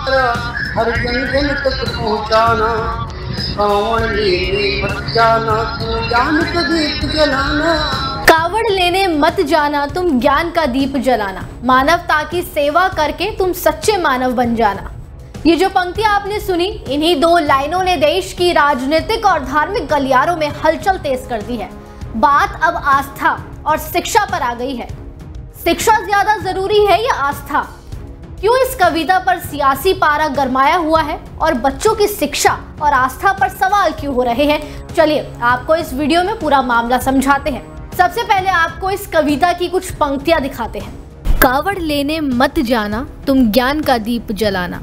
मात्रा हर जन जन तक पहुँचाना। कावड़ लेने मत जाना तुम ज्ञान का दीप जलाना। कावड़ लेने मत जाना तुम ज्ञान का दीप जलाना, मानवता की सेवा करके तुम सच्चे मानव बन जाना। ये जो पंक्तियां आपने सुनी, इन्हीं दो लाइनों ने देश की राजनीतिक और धार्मिक गलियारों में हलचल तेज कर दी है। बात अब आस्था और शिक्षा पर आ गई है। शिक्षा ज्यादा जरूरी है या आस्था? क्यों इस कविता पर सियासी पारा गरमाया हुआ है और बच्चों की शिक्षा और आस्था पर सवाल क्यों हो रहे हैं? चलिए आपको इस वीडियो में पूरा मामला समझाते हैं। सबसे पहले आपको इस कविता की कुछ पंक्तियां दिखाते हैं। कावड़ लेने मत जाना तुम ज्ञान का दीप जलाना,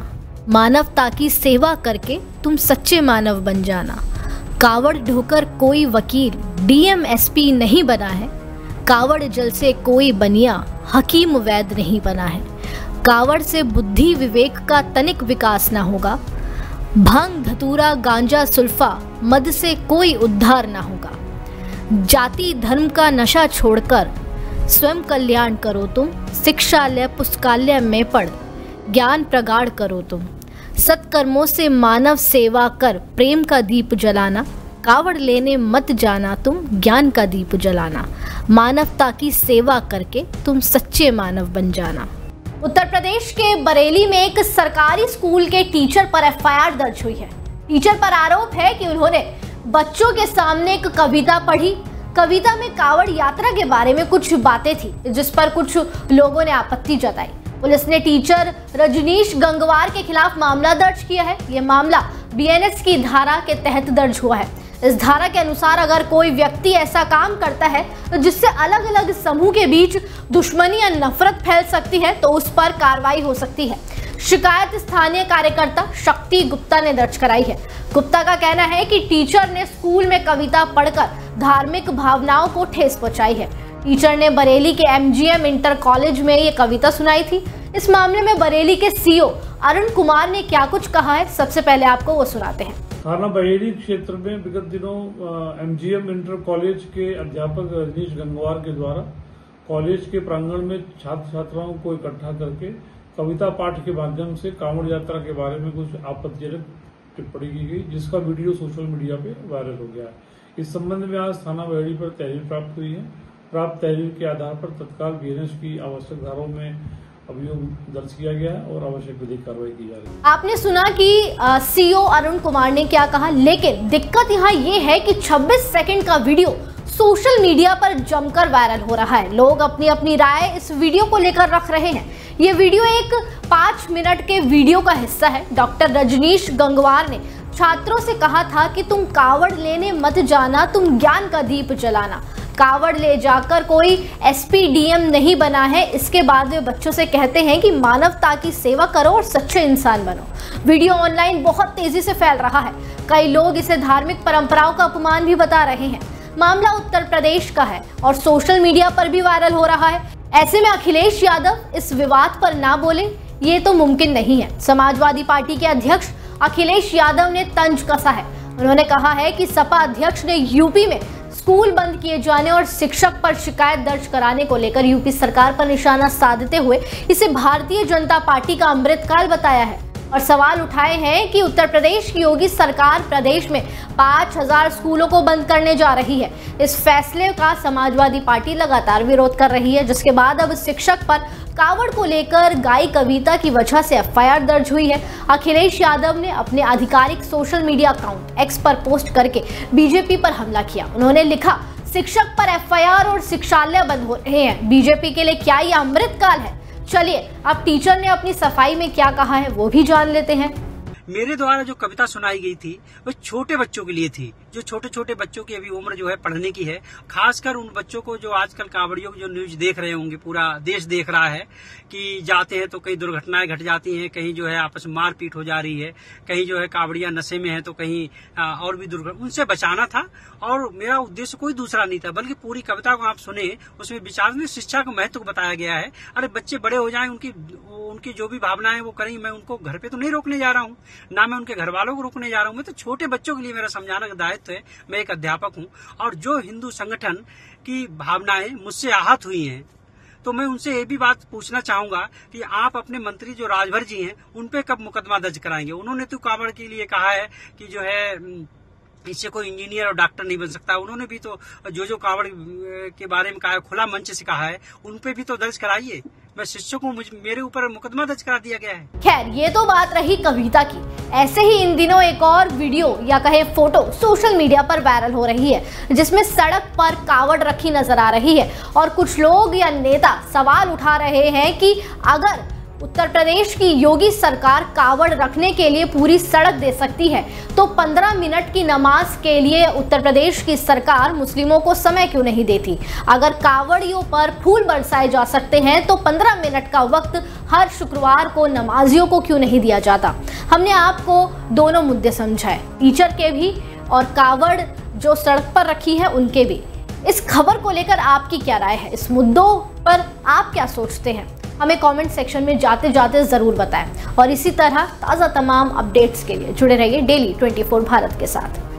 मानवता की सेवा करके तुम सच्चे मानव बन जाना। कावड़ ढोकर कोई वकील डीएम एसपी नहीं बना है, कावड़ जल से कोई बनिया हकीम वैद नहीं बना है। कावड़ से बुद्धि विवेक का तनिक विकास ना होगा, भांग धतूरा गांजा सुल्फा मद से कोई उद्धार ना होगा। जाति धर्म का नशा छोड़कर स्वयं कल्याण करो तुम, शिक्षालय पुस्तकालय में पढ़ ज्ञान प्रगाढ़ करो तुम। सत्कर्मों से मानव सेवा कर प्रेम का दीप जलाना, कावड़ लेने मत जाना तुम ज्ञान का दीप जलाना। मानवता की सेवा करके तुम सच्चे मानव बन जाना। उत्तर प्रदेश के बरेली में एक सरकारी स्कूल के टीचर पर एफआईआर दर्ज हुई है। टीचर पर आरोप है कि उन्होंने बच्चों के सामने एक कविता पढ़ी। कविता में कावड़ यात्रा के बारे में कुछ बातें थी, जिस पर कुछ लोगों ने आपत्ति जताई। पुलिस ने टीचर रजनीश गंगवार के खिलाफ मामला दर्ज किया है। यह मामला बीएनएस की धारा के तहत दर्ज हुआ है। इस धारा के अनुसार अगर कोई व्यक्ति ऐसा काम करता है तो जिससे अलग अलग समूह के बीच दुश्मनी या नफरत फैल सकती है तो उस पर कार्रवाई हो सकती है। शिकायत स्थानीय कार्यकर्ता शक्ति गुप्ता ने दर्ज कराई है। गुप्ता का कहना है कि टीचर ने स्कूल में कविता पढ़कर धार्मिक भावनाओं को ठेस पहुंचाई है। टीचर ने बरेली के एमजीएम इंटर कॉलेज में ये कविता सुनाई थी। इस मामले में बरेली के सीओ अरुण कुमार ने क्या कुछ कहा है, सबसे पहले आपको वो सुनाते हैं। थाना बरेली क्षेत्र में विगत दिनों एमजीएम इंटर कॉलेज के अध्यापक रजनीश गंगवार के द्वारा कॉलेज के प्रांगण में छात्र छात्राओं को इकट्ठा करके कविता पाठ के माध्यम से कांवड़ यात्रा के बारे में कुछ आपत्तिजनक टिप्पणी की गई, जिसका वीडियो सोशल मीडिया पे वायरल हो गया है। इस संबंध में आज थाना बरेली पर तहरीर प्राप्त हुई है। प्राप्त तहरीर के आधार पर तत्काल बीएनएस की आवश्यक धाराओं में अभियोग दर्ज किया गया है और आवश्यक विधिक कार्रवाई की जा रही है। आपने सुना कि सीओ अरुण कुमार ने क्या कहा, लेकिन दिक्कत यहाँ ये है कि 26 सेकंड का वीडियो सोशल मीडिया पर जमकर वायरल हो रहा है। लोग अपनी अपनी राय इस वीडियो को लेकर रख रहे हैं। ये वीडियो एक 5 मिनट के वीडियो का हिस्सा है। डॉक्टर रजनीश गंगवार ने छात्रों से कहा था कि तुम कावड़ लेने मत जाना तुम ज्ञान का दीप जलाना। कावड़ ले जाकर कोई एसपी डीएम नहीं बना है। इसके बाद वे बच्चों से कहते हैं कि मानवता की सेवा करो और सच्चे इंसान बनो। वीडियो ऑनलाइन बहुत तेजी से फैल रहा है। कई लोग इसे धार्मिक परंपराओं का अपमान भी बता रहे हैं। मामला उत्तर प्रदेश का है और सोशल मीडिया पर भी वायरल हो रहा है। ऐसे में अखिलेश यादव इस विवाद पर ना बोले ये तो मुमकिन नहीं है। समाजवादी पार्टी के अध्यक्ष अखिलेश यादव ने तंज कसा है। उन्होंने कहा है कि सपा अध्यक्ष ने यूपी में स्कूल बंद किए जाने और शिक्षक पर शिकायत दर्ज कराने को लेकर यूपी सरकार पर निशाना साधते हुए इसे भारतीय जनता पार्टी का अमृतकाल बताया है और सवाल उठाए हैं कि उत्तर प्रदेश की योगी सरकार प्रदेश में 5000 स्कूलों को बंद करने जा रही है। इस फैसले का समाजवादी पार्टी लगातार विरोध कर रही है, जिसके बाद अब शिक्षक पर कावड़ को लेकर गाई कविता की वजह से एफआईआर दर्ज हुई है। अखिलेश यादव ने अपने आधिकारिक सोशल मीडिया अकाउंट एक्स पर पोस्ट करके बीजेपी पर हमला किया। उन्होंने लिखा, शिक्षक पर एफआईआर और शिक्षालय बंद हो रहे हैं। बीजेपी के लिए क्या ये अमृतकाल है? चलिए अब टीचर ने अपनी सफाई में क्या कहा है वो भी जान लेते हैं। मेरे द्वारा जो कविता सुनाई गई थी वो छोटे बच्चों के लिए थी, जो छोटे छोटे बच्चों की अभी उम्र जो है पढ़ने की है। खासकर उन बच्चों को जो आजकल कांवड़ियों की जो न्यूज देख रहे होंगे, पूरा देश देख रहा है कि जाते हैं तो कई दुर्घटनाएं घट जाती हैं, कहीं जो है आपस में मारपीट हो जा रही है, कहीं जो है कांवड़िया नशे में है तो कहीं और भी दुर्घटना, उनसे बचाना था। और मेरा उद्देश्य कोई दूसरा नहीं था, बल्कि पूरी कविता को आप सुने, उसमें विचार में शिक्षा का महत्व बताया गया है। अरे बच्चे बड़े हो जाएं, उनकी जो भी भावनाएं वो करें, मैं उनको घर पे तो नहीं रोकने जा रहा हूँ, ना मैं उनके घर वालों को रोकने जा रहा हूँ। मैं तो छोटे बच्चों के लिए मेरा समझाने का दायित्व है। मैं एक अध्यापक हूँ और जो हिंदू संगठन की भावनाएं मुझसे आहत हुई हैं, तो मैं उनसे ये भी बात पूछना चाहूंगा कि आप अपने मंत्री जो राजभर जी हैं उन पे कब मुकदमा दर्ज कराएंगे? उन्होंने तो कांवड़ के लिए कहा है कि जो है इससे कोई इंजीनियर और डॉक्टर नहीं बन सकता। उन्होंने भी तो जो कांवड़ के बारे में कहा है, खुला मंच से कहा है, उन पे भी तो दर्ज कराइए। मैं शिष्यों को मेरे ऊपर मुकदमा दर्ज करा दिया गया है। खैर, ये तो बात रही कविता की। ऐसे ही इन दिनों एक और वीडियो या कहे फोटो सोशल मीडिया पर वायरल हो रही है, जिसमें सड़क पर कावड़ रखी नजर आ रही है और कुछ लोग या नेता सवाल उठा रहे हैं कि अगर उत्तर प्रदेश की योगी सरकार कावड़ रखने के लिए पूरी सड़क दे सकती है तो 15 मिनट की नमाज के लिए उत्तर प्रदेश की सरकार मुस्लिमों को समय क्यों नहीं देती? अगर कावड़ियों पर फूल बरसाए जा सकते हैं तो 15 मिनट का वक्त हर शुक्रवार को नमाजियों को क्यों नहीं दिया जाता? हमने आपको दोनों मुद्दे समझाए, टीचर के भी और कावड़ जो सड़क पर रखी है उनके भी। इस खबर को लेकर आपकी क्या राय है? इस मुद्दों पर आप क्या सोचते हैं? हमें कमेंट सेक्शन में जाते जाते ज़रूर बताएं और इसी तरह ताज़ा तमाम अपडेट्स के लिए जुड़े रहिए डेली 24 भारत के साथ।